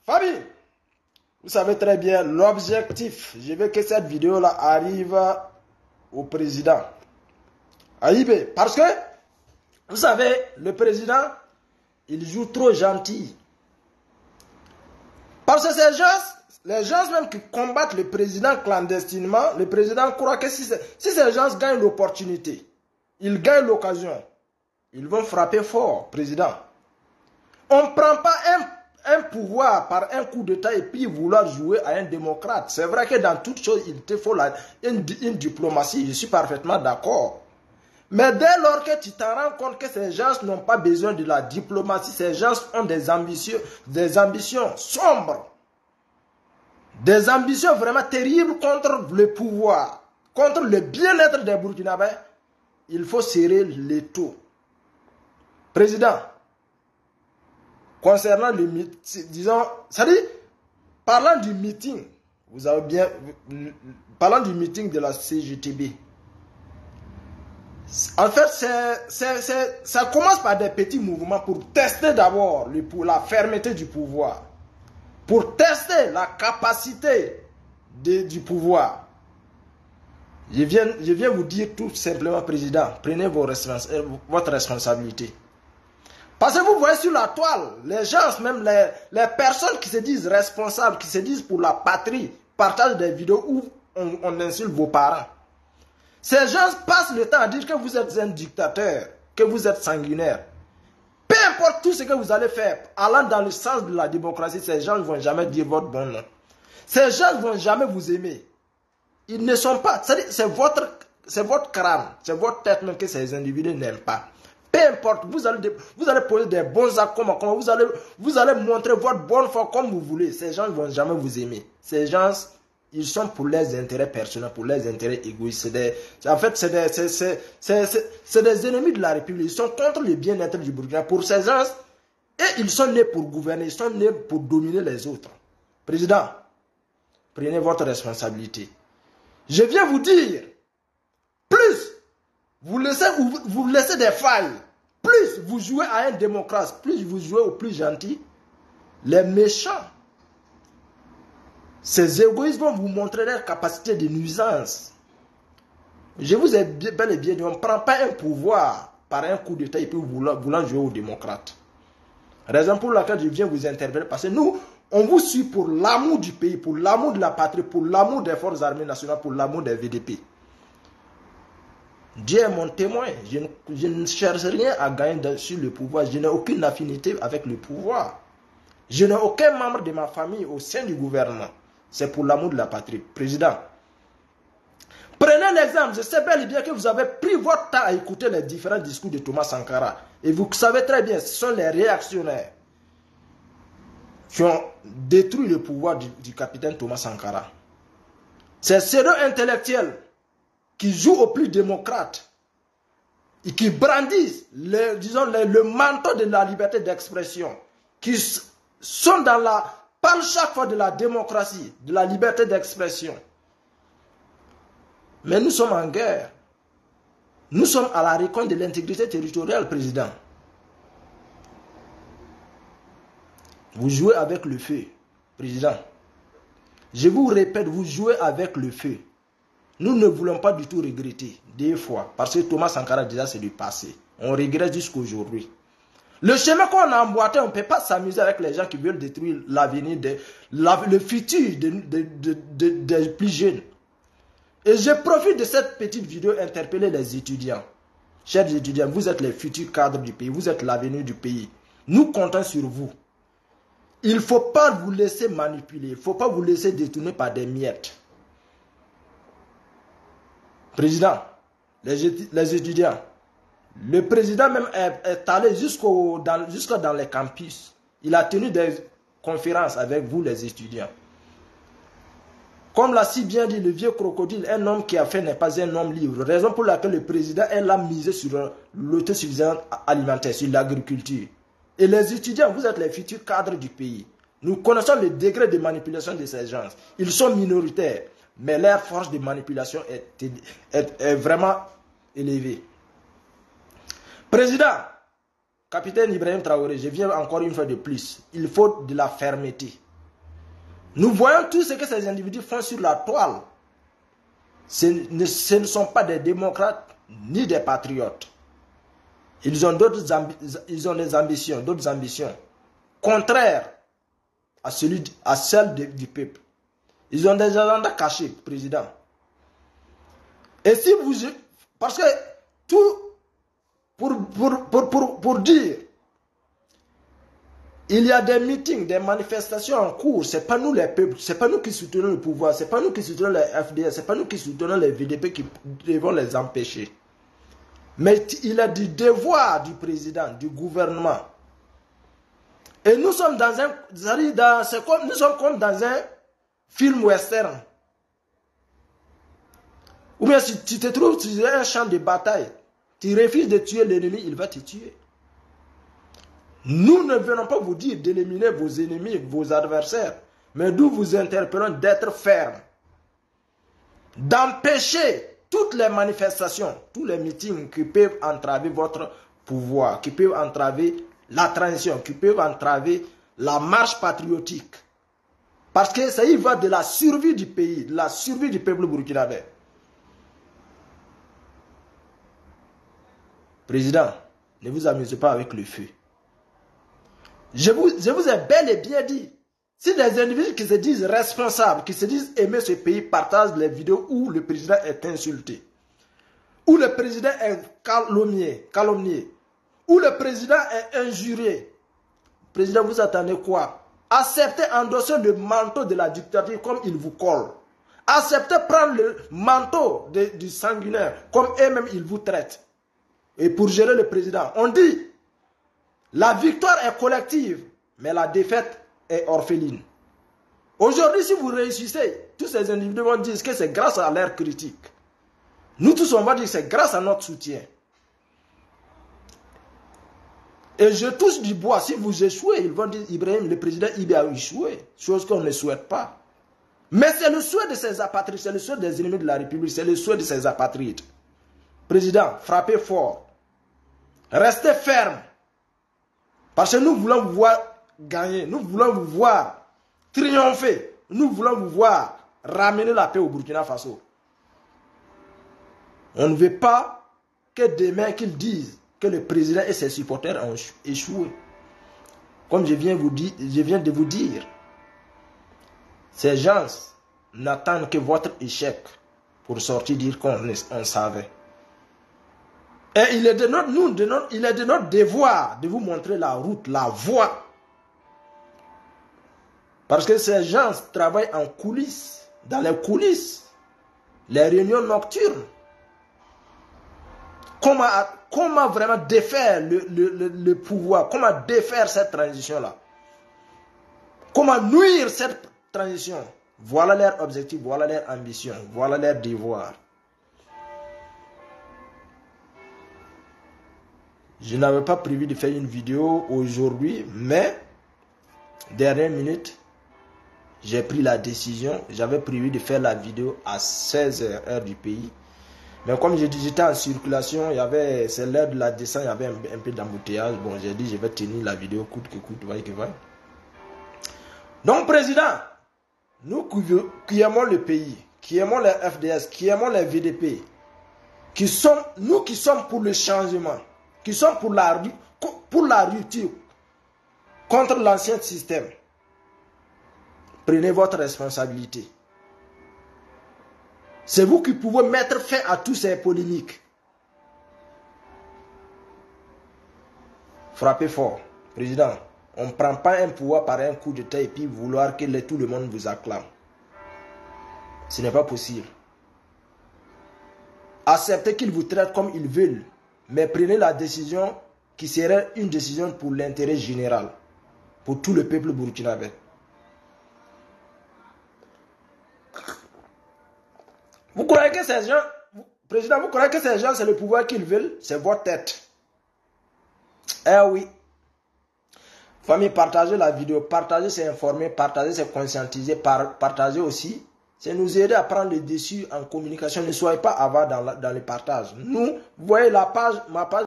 Fabi, vous savez très bien l'objectif. Je veux que cette vidéo-là arrive au président. Aïbé, parce que, vous savez, le président, il joue trop gentil. Parce que les gens même qui combattent le président clandestinement, le président croit que si ces gens gagnent l'opportunité, ils gagnent l'occasion, ils vont frapper fort, président. On ne prend pas un pouvoir par un coup d'État et puis vouloir jouer à un démocrate. C'est vrai que dans toute chose, il te faut une diplomatie, je suis parfaitement d'accord. Mais dès lors que tu t'en rends compte que ces gens n'ont pas besoin de la diplomatie, ces gens ont des ambitions sombres, des ambitions vraiment terribles contre le pouvoir, contre le bien-être des Burkinabés, il faut serrer l'étau. Président, concernant le meeting, disons, parlant du meeting, vous avez bien, parlant du meeting de la CGTB, en fait, ça commence par des petits mouvements pour tester d'abord la fermeté du pouvoir, pour tester la capacité du pouvoir. Je viens vous dire tout simplement, président, prenez votre responsabilité. Parce que vous voyez sur la toile, les gens, même les personnes qui se disent responsables, qui se disent pour la patrie, partagent des vidéos où on insulte vos parents. Ces gens passent le temps à dire que vous êtes un dictateur, que vous êtes sanguinaire. Peu importe tout ce que vous allez faire, allant dans le sens de la démocratie, ces gens ne vont jamais dire votre bon nom. Ces gens ne vont jamais vous aimer. Ils ne sont pas... C'est votre crâne, c'est votre tête même que ces individus n'aiment pas. Peu importe, vous allez poser des bons actes, vous allez montrer votre bonne foi comme vous voulez. Ces gens ne vont jamais vous aimer. Ces gens... Ils sont pour les intérêts personnels, pour les intérêts égoïstes. En fait, c'est des ennemis de la République. Ils sont contre le bien-être du Burkina. Pour ces gens, et ils sont nés pour gouverner, ils sont nés pour dominer les autres. Président, prenez votre responsabilité. Je viens vous dire, plus vous laissez des failles, plus vous jouez à un démocrate, plus vous jouez au plus gentil, les méchants, ces égoïstes vont vous montrer leur capacité de nuisance. Je vous ai bel et bien dit, on ne prend pas un pouvoir par un coup d'État et puis voulant jouer aux démocrates. Raison pour laquelle je viens vous interpeller, parce que nous, on vous suit pour l'amour du pays, pour l'amour de la patrie, pour l'amour des forces armées nationales, pour l'amour des VDP. Dieu est mon témoin. Je ne cherche rien à gagner sur le pouvoir. Je n'ai aucune affinité avec le pouvoir. Je n'ai aucun membre de ma famille au sein du gouvernement. C'est pour l'amour de la patrie. Président, prenez l'exemple. Je sais bel et bien que vous avez pris votre temps à écouter les différents discours de Thomas Sankara. Et vous savez très bien, ce sont les réactionnaires qui ont détruit le pouvoir du capitaine Thomas Sankara. C'est ces deux intellectuels qui jouent au plus démocrate et qui brandissent le manteau de la liberté d'expression, qui sont parlent chaque fois de la démocratie, de la liberté d'expression. Mais nous sommes en guerre. Nous sommes à la récolte de l'intégrité territoriale, président. Vous jouez avec le feu, président. Je vous répète, vous jouez avec le feu. Nous ne voulons pas du tout regretter, des fois, parce que Thomas Sankara, déjà, c'est du passé. On regrette jusqu'à aujourd'hui. Le chemin qu'on a emboîté, on ne peut pas s'amuser avec les gens qui veulent détruire l'avenir, le futur des plus jeunes. Et je profite de cette petite vidéo interpeller les étudiants. Chers étudiants, vous êtes les futurs cadres du pays, vous êtes l'avenir du pays. Nous comptons sur vous. Il ne faut pas vous laisser manipuler, il ne faut pas vous laisser détourner par des miettes. Président, les étudiants, le président même est allé jusqu'à dans les campus. Il a tenu des conférences avec vous les étudiants. Comme l'a si bien dit le vieux crocodile, un homme qui a fait n'est pas un homme libre. Raison pour laquelle le président a misé sur l'autosuffisance alimentaire, sur l'agriculture. Et les étudiants, vous êtes les futurs cadres du pays. Nous connaissons le degré de manipulation de ces gens. Ils sont minoritaires, mais leur force de manipulation est vraiment élevée. Président, capitaine Ibrahim Traoré, je viens encore une fois de plus. Il faut de la fermeté. Nous voyons tout ce que ces individus font sur la toile. Ce ne sont pas des démocrates ni des patriotes. Ils ont des ambitions, d'autres ambitions, contraires à celles du peuple. Ils ont des agendas cachés, président. Et si vous... Parce que tout... Pour dire, il y a des meetings, des manifestations en cours, ce n'est pas nous les peuples, ce n'est pas nous qui soutenons le pouvoir, ce n'est pas nous qui soutenons les FDS, ce n'est pas nous qui soutenons les VDP qui devons les empêcher. Mais il est du devoir du président, du gouvernement. Et nous sommes dans un... nous sommes comme dans un film western. Ou bien si tu te trouves sur un champ de bataille, tu refuses de tuer l'ennemi, il va te tuer. Nous ne venons pas vous dire d'éliminer vos ennemis, vos adversaires, mais nous vous interpellons d'être fermes, d'empêcher toutes les manifestations, tous les meetings qui peuvent entraver votre pouvoir, qui peuvent entraver la transition, qui peuvent entraver la marche patriotique. Parce que ça y va de la survie du pays, de la survie du peuple burkinabé. Président, ne vous amusez pas avec le feu. Je vous ai bel et bien dit, si des individus qui se disent responsables, qui se disent aimer ce pays, partagent les vidéos où le président est insulté, où le président est calomnié, où le président est injurié, président, vous attendez quoi? Acceptez endosser le manteau de la dictature comme il vous colle. Acceptez prendre le manteau du sanguinaire comme eux-mêmes ils vous traitent. Et pour gérer le président, on dit, la victoire est collective, mais la défaite est orpheline. Aujourd'hui, si vous réussissez, tous ces individus vont dire que c'est grâce à leur critique. Nous tous, on va dire que c'est grâce à notre soutien. Et je touche du bois, si vous échouez, ils vont dire, Ibrahim, le président Ibi a échoué, chose qu'on ne souhaite pas. Mais c'est le souhait de ces apatrides, c'est le souhait des ennemis de la République, c'est le souhait de ces apatrides. Président, frappez fort. Restez ferme. Parce que nous voulons vous voir gagner. Nous voulons vous voir triompher. Nous voulons vous voir ramener la paix au Burkina Faso. On ne veut pas que demain qu'ils disent que le président et ses supporters ont échoué. Comme je viens de vous dire, ces gens n'attendent que votre échec pour sortir dire qu'on savait. Et il est de notre devoir de vous montrer la route, la voie. Parce que ces gens travaillent en coulisses, dans les coulisses, les réunions nocturnes. Comment vraiment défaire le pouvoir, comment défaire cette transition-là? Comment nuire cette transition? Voilà leur objectif, voilà leur ambition, voilà leur devoir. Je n'avais pas prévu de faire une vidéo aujourd'hui, mais dernière minute, j'ai pris la décision. J'avais prévu de faire la vidéo à 16h, heure du pays. Mais comme j'ai dit, j'étais en circulation, c'est l'heure de la descente, il y avait un peu d'embouteillage. Bon, j'ai dit, je vais tenir la vidéo coûte que coûte, voyez que voyez. Donc, président, nous qui aimons le pays, qui aimons les FDS, qui aimons les VDP, nous qui sommes pour le changement, qui sont pour la rupture contre l'ancien système. Prenez votre responsabilité. C'est vous qui pouvez mettre fin à tous ces polémiques. Frappez fort. Président, on ne prend pas un pouvoir par un coup d'État et puis vouloir que tout le monde vous acclame. Ce n'est pas possible. Acceptez qu'ils vous traitent comme ils veulent. Mais prenez la décision qui serait une décision pour l'intérêt général, pour tout le peuple burkinabé. Vous croyez que ces gens, président, vous croyez que ces gens, c'est le pouvoir qu'ils veulent? C'est votre tête. Eh oui. Famille, partagez la vidéo, partagez, c'est informer, partagez, c'est conscientiser, partagez aussi. C'est nous aider à prendre le dessus en communication. Ne soyez pas avare dans le partage. Nous, vous voyez ma page